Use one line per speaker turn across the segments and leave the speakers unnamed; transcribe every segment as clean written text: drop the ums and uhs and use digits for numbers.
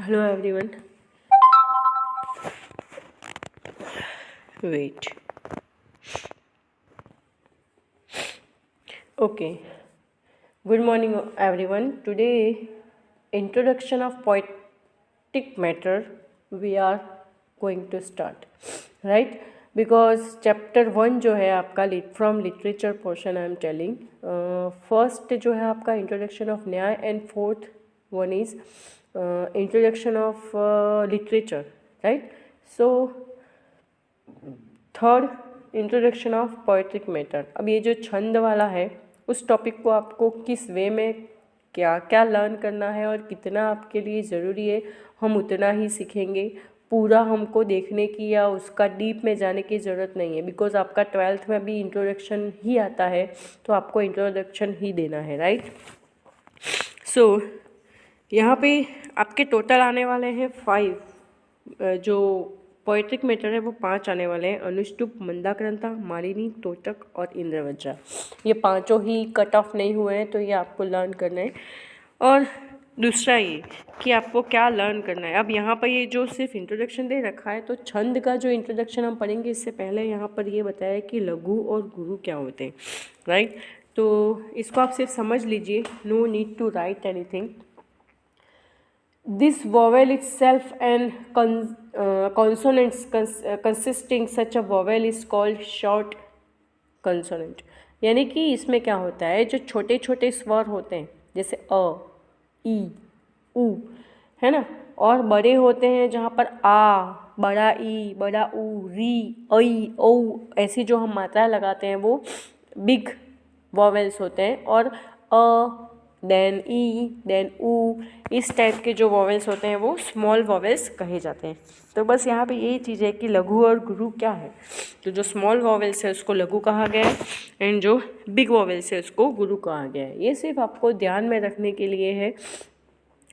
Hello everyone. Wait. Okay. Good morning everyone. Today introduction of poetic matter we are going to start. Right? Because chapter 1 जो है आपका from literature portion I am telling. First जो है आपका introduction of न्याय and fourth one is introduction of literature. Right? So third introduction of poetic matter. अब ये जो छंद वाला है उस टॉपिक को आपको किस वे में क्या क्या लर्न करना है और कितना आपके लिए ज़रूरी है हम उतना ही सीखेंगे. पूरा हमको देखने की या उसका डीप में जाने की ज़रूरत नहीं है, बिकॉज आपका 12th में भी इंट्रोडक्शन ही आता है तो आपको इंट्रोडक्शन ही देना है. राइट. सो यहाँ पे आपके टोटल आने वाले हैं 5. जो पोएट्रिक मैटर है वो 5 आने वाले हैं. अनुष्टुप, मंदाक्रांता, मालिनी, तोटक और इंद्रवज्रा. ये पांचों ही कट ऑफ नहीं हुए हैं तो ये आपको लर्न करना है. और दूसरा ये कि आपको क्या लर्न करना है. अब यहाँ पर ये जो सिर्फ इंट्रोडक्शन दे रखा है तो छंद का जो इंट्रोडक्शन हम पढ़ेंगे इससे पहले यहाँ पर ये बताया कि लघु और गुरु क्या होते हैं. राइट. तो इसको आप सिर्फ समझ लीजिए. No need to write anything. This vowel itself and consonants consisting such a vowel is called short consonant. यानी कि इसमें क्या होता है, जो छोटे छोटे स्वर होते हैं जैसे अ, ई, उ, है ना, और बड़े होते हैं जहाँ पर आ, बड़ा ई, बड़ा उ, री, ऐ, औ, ऐसी जो हम मात्राएं लगाते हैं वो बिग वॉवेल्स होते हैं. और अ, देन ई, देन उ, इस टाइप के जो वॉवेल्स होते हैं वो स्मॉल वॉवेल्स कहे जाते हैं. तो बस यहाँ पे यही चीज़ है कि लघु और गुरु क्या है. तो जो स्मॉल वॉवेल्स है उसको लघु कहा गया है एंड जो बिग वॉवेल्स है उसको गुरु कहा गया है. ये सिर्फ आपको ध्यान में रखने के लिए है.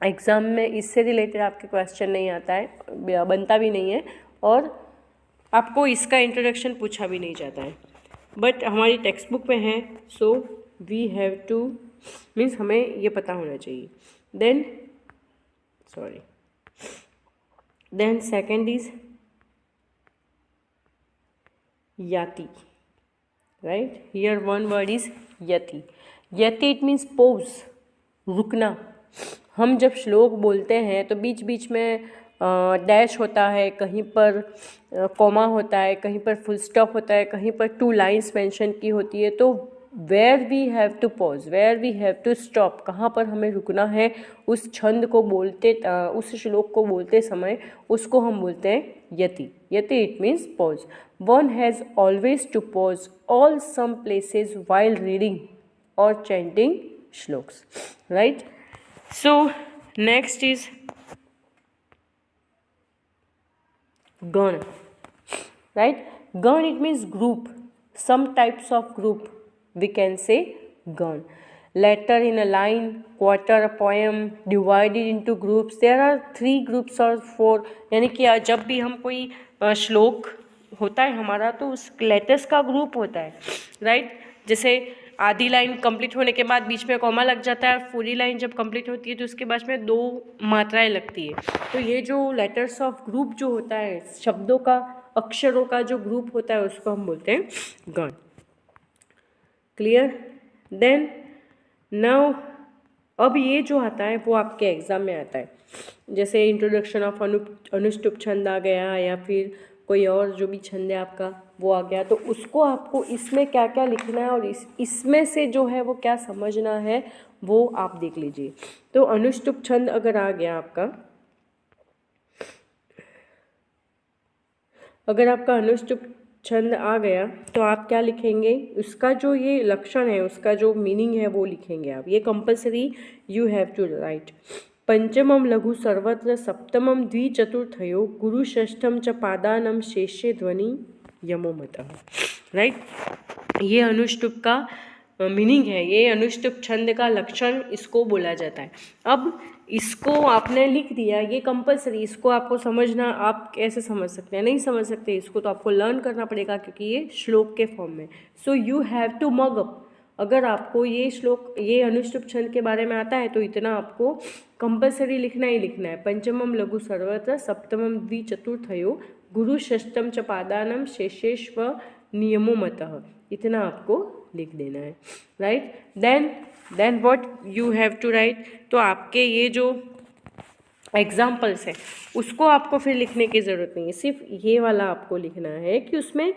एग्ज़ाम में इससे रिलेटेड आपके क्वेश्चन नहीं आता है, बनता भी नहीं है, और आपको इसका इंट्रोडक्शन पूछा भी नहीं जाता है. बट हमारी टेक्स्ट बुक में है, so we have to means हमें ये पता होना चाहिए. देन सेकेंड इज याति. Right. Here one word is यति. यति इट मीन्स पॉज, रुकना. हम जब श्लोक बोलते हैं तो बीच बीच में डैश होता है, कहीं पर कॉमा होता है, कहीं पर फुल स्टॉप होता है, कहीं पर 2 लाइन्स मेंशन की होती है. तो where we have to pause, where we have to stop, कहाँ पर हमें रुकना है उस छंद को बोलते, उस श्लोक को बोलते समय, उसको हम बोलते हैं यति. यति it means pause. One has always to pause all some places while reading और चैंटिंग श्लोक्स. Right. So next is gana. Right. Gana it means group, some types of group we can say gan. Letter in a line, quarter, a poem, divided into groups. There are 3 groups or 4. यानी कि जब भी हम कोई श्लोक होता है हमारा तो उस लेटर्स का ग्रुप होता है. राइट. जैसे आधी लाइन कंप्लीट होने के बाद बीच में कॉमा लग जाता है, पूरी लाइन जब कंप्लीट होती है तो उसके बाद में 2 मात्राएं लगती है. तो ये जो लेटर्स ऑफ ग्रुप जो होता है, शब्दों का, अक्षरों का जो ग्रुप होता है उसको हम बोलते हैं गण. क्लियर. देन नाउ अब ये जो आता है वो आपके एग्ज़ाम में आता है. जैसे इंट्रोडक्शन ऑफ अनुष्टुप छंद आ गया या फिर कोई और जो भी छंद है आपका वो आ गया, तो उसको आपको इसमें क्या क्या लिखना है और इसमें से जो है वो क्या समझना है वो आप देख लीजिए. तो अनुष्टुप छंद अगर आ गया आपका, अगर आपका अनुष्टुप छंद आ गया तो आप क्या लिखेंगे, उसका जो ये लक्षण है, उसका जो मीनिंग है वो लिखेंगे आप. ये compulsory you have to write. पंचमम लघु सर्वत्र, सप्तमम द्विचतुर्थयो, गुरु षष्ठम च पादानम, शेषे ध्वनि यमो मतः. राइट. ये अनुष्टुप का मीनिंग है, ये अनुष्टुप छंद का लक्षण इसको बोला जाता है. अब इसको आपने लिख दिया, ये कंपल्सरी, इसको आपको समझना. आप कैसे समझ सकते हैं, नहीं समझ सकते, इसको तो आपको लर्न करना पड़ेगा क्योंकि ये श्लोक के फॉर्म में. So you have to mug up. अगर आपको ये श्लोक, ये अनुष्टुप छंद के बारे में आता है तो इतना आपको कंपलसरी लिखना ही लिखना है। पंचमम लघु सर्वत्र, सप्तमम द्विचतुर्थयो, गुरु षष्टम च पादानम, शेषेश्व नियमो मतः, इतना आपको लिख देना है, right. Then what you have to write, तो आपके ये जो एग्जाम्पल्स है उसको आपको फिर लिखने की ज़रूरत नहीं है, सिर्फ ये वाला आपको लिखना है कि उसमें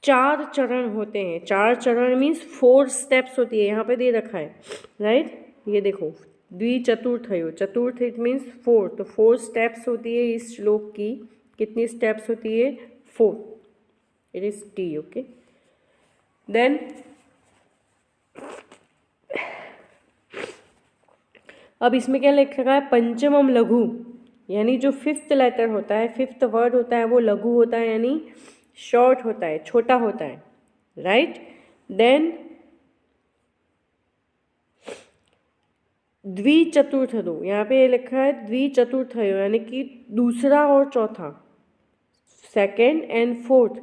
4 चरण होते हैं। 4 चरण मीन्स 4 स्टेप्स होती है, यहाँ पे दे रखा है, राइट। ये देखो, द्विचतुर्थयो, चतुर्थ इट मीन्स 4, तो 4 स्टेप्स होती है इस श्लोक की। कितनी स्टेप्स होती है? 4, it is T, okay. Then अब इसमें क्या लिख रखा है? पंचमम लघु, यानी जो 5th लेटर होता है, 5th वर्ड होता है वो लघु होता है, यानी शॉर्ट होता है, छोटा होता है, राइट। देन द्विचतुर्थयो, यहाँ पे ये लिखा है द्विचतुर्थयो, यानी कि दूसरा और चौथा, 2nd and 4th,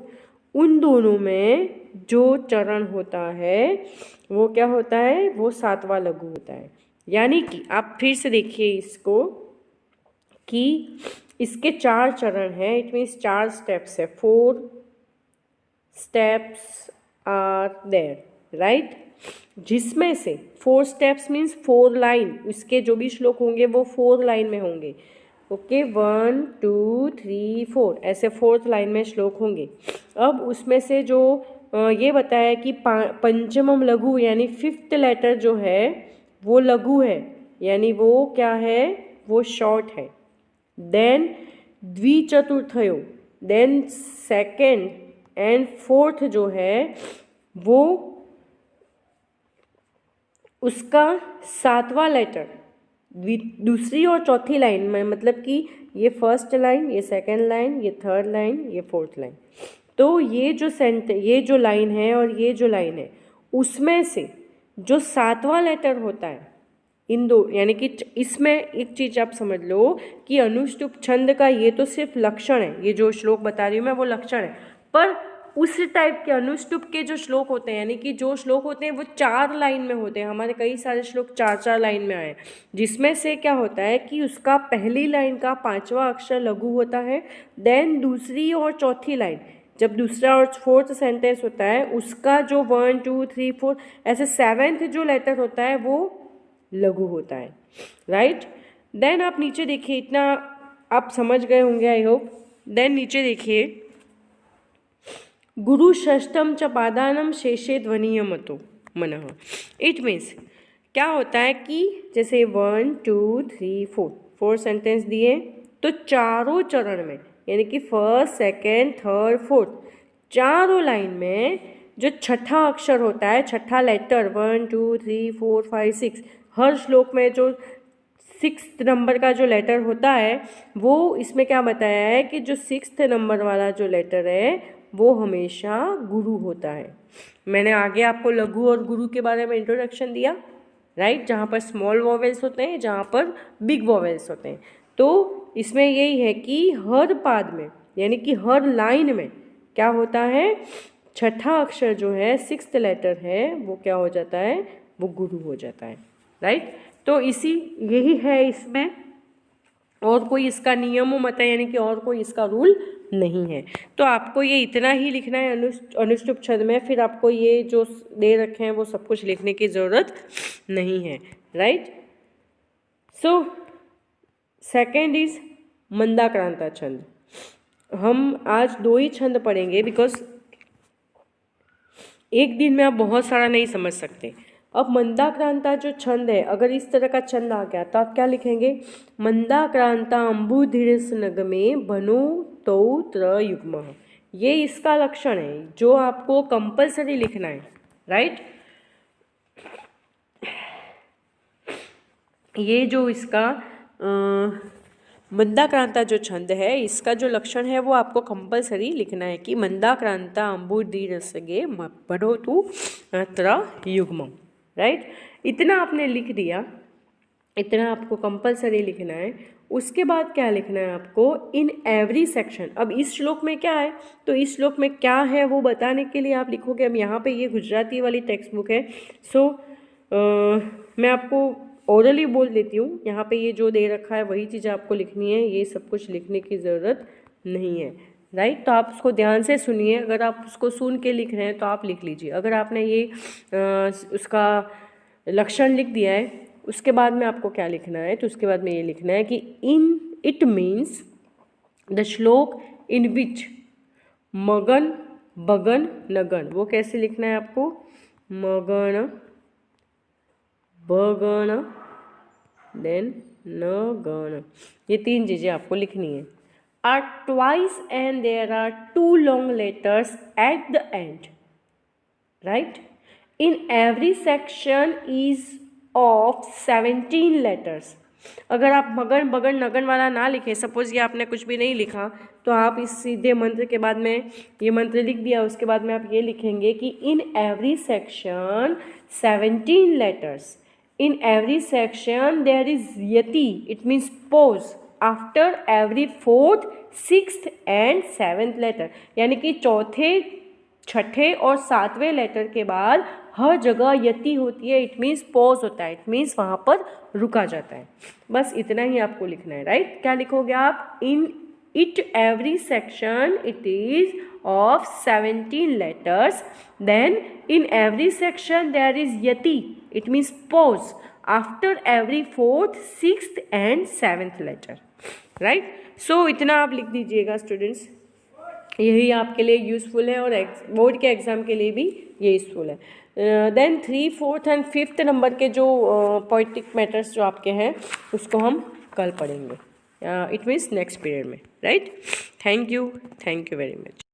उन दोनों में जो चरण होता है वो क्या होता है? वो 7वां लघु होता है। यानी कि आप फिर से देखिए इसको कि इसके 4 चरण हैं, इट मीन्स 4 स्टेप्स है, 4 स्टेप्स आर देयर, राइट। जिसमें से 4 स्टेप्स मीन्स 4 लाइन, इसके जो भी श्लोक होंगे वो 4 लाइन में होंगे, ओके। 1 2 3 4 ऐसे 4th लाइन में श्लोक होंगे। अब उसमें से जो ये बताया कि पंचमम लघु यानी 5th लेटर जो है वो लघु है, यानी वो क्या है? वो शॉर्ट है। Then द्विचतुर्थयो, then 2nd and 4th जो है वो उसका 7वां लेटर, दूसरी और चौथी लाइन में, मतलब कि ये 1st लाइन, ये 2nd लाइन, ये 3rd लाइन, ये 4th लाइन। तो ये जो लाइन है और ये जो लाइन है उसमें से जो 7वां लेटर होता है इन दो, यानी कि इसमें एक चीज़ आप समझ लो कि अनुष्टुप छंद का ये तो सिर्फ लक्षण है, ये जो श्लोक बता रही हूँ मैं वो लक्षण है, पर उस टाइप के अनुष्टुप के जो श्लोक होते हैं, यानी कि जो श्लोक होते हैं वो 4 लाइन में होते हैं। हमारे कई सारे श्लोक 4-4 लाइन में आए, जिसमें से क्या होता है कि उसका पहली लाइन का 5वां अक्षर लघु होता है। देन दूसरी और चौथी लाइन, जब दूसरा और 4th सेंटेंस होता है उसका जो 1 2 3 4 ऐसे 7th जो लेटर होता है वो लघु होता है, राइट। देन आप नीचे देखिए, इतना आप समझ गए होंगे आई होप। देन नीचे देखिए, गुरु षष्टम च पादानम शेषे ध्वनियमतो मनः, इट मीन्स क्या होता है कि जैसे 1 2 3 4 सेंटेंस दिए, तो चारों चरण में, यानी कि 1st 2nd 3rd 4th चारों लाइन में जो छठा अक्षर होता है, छठा लेटर 1 2 3 4 5 6, हर श्लोक में जो 6th नंबर का जो लेटर होता है वो इसमें क्या बताया है कि जो 6th नंबर वाला जो लेटर है वो हमेशा गुरु होता है। मैंने आगे आपको लघु और गुरु के बारे में इंट्रोडक्शन दिया, राइट, जहाँ पर स्मॉल वॉवेल्स होते हैं, जहाँ पर बिग वॉवेल्स होते हैं। तो इसमें यही है कि हर पाद में, यानी कि हर लाइन में क्या होता है, छठा अक्षर जो है 6th लेटर है वो क्या हो जाता है, वो गुरु हो जाता है, राइट। तो यही है इसमें, और कोई इसका नियम मत है, यानी कि और कोई इसका रूल नहीं है। तो आपको ये इतना ही लिखना है अनुष्टुप छंद में, फिर आपको ये जो दे रखे हैं वो सब कुछ लिखने की ज़रूरत नहीं है, right. So second is Mandakranta छंद। हम आज 2 ही छंद पढ़ेंगे, बिकॉज एक दिन में आप बहुत सारा नहीं समझ सकते। अब मंदाक्रांता जो छंद है, अगर इस तरह का छंद आ गया तो आप क्या लिखेंगे, मंदाक्रांता अम्बुधीरस नगमे बनो तौ त्र युग्म, ये इसका लक्षण है जो आपको कंपलसरी लिखना है, राइट। ये जो इसका मंदाक्रांता जो छंद है, इसका जो लक्षण है वो आपको कंपलसरी लिखना है कि मंदाक्रांता अम्बुधीरसगे बनो तु त्र युग्म, राइट। इतना आपने लिख दिया, इतना आपको कंपलसरी लिखना है। उसके बाद क्या लिखना है आपको, इन एवरी सेक्शन। अब इस श्लोक में क्या है, तो इस श्लोक में क्या है वो बताने के लिए आप लिखोगे। अब यहाँ पे ये गुजराती वाली टेक्स्ट बुक है, सो मैं आपको ओरली बोल देती हूँ। यहाँ पे ये जो दे रखा है वही चीज़ आपको लिखनी है, ये सब कुछ लिखने की ज़रूरत नहीं है, राइट। तो आप उसको ध्यान से सुनिए, अगर आप उसको सुन के लिख रहे हैं तो आप लिख लीजिए। अगर आपने ये उसका लक्षण लिख दिया है, उसके बाद में आपको क्या लिखना है, तो उसके बाद में ये लिखना है कि इन इट मीन्स द श्लोक इन विच मगन बगन नगन। वो कैसे लिखना है आपको, मगन बगन देन नगन, ये 3 चीज़ें आपको लिखनी है। are twice and there are 2 long letters at the end, right? In every section is of 17 letters. अगर आप मगन बगन नगन वाला ना लिखें, सपोज ये आपने कुछ भी नहीं लिखा, तो आप इस सीधे मंत्र के बाद में ये मंत्र लिख दिया, उसके बाद में आप ये लिखेंगे कि in every section 17 letters, in every section there is Yati, it means pause after every 4th 6th and 7th letter, यानी कि चौथे छठे और 7वें लेटर के बाद हर जगह यति होती है, इट मीन्स पॉज होता है, इट मीन्स वहाँ पर रुका जाता है। बस इतना ही आपको लिखना है, राइट। क्या लिखोगे आप, in it every section it is of 17 letters, then in every section there is Yati, it means pause after every 4th 6th and 7th letter, right. So इतना आप लिख दीजिएगा स्टूडेंट्स, यही आपके लिए यूज़फुल है और बोर्ड के एग्ज़ाम के लिए भी ये यूज़फुल है। Then 3, 4th and 5th number के जो पोइटिक मैटर्स जो आपके हैं उसको हम कल पढ़ेंगे, इट मीन्स नेक्स्ट पीरियड में, right. Thank you very much.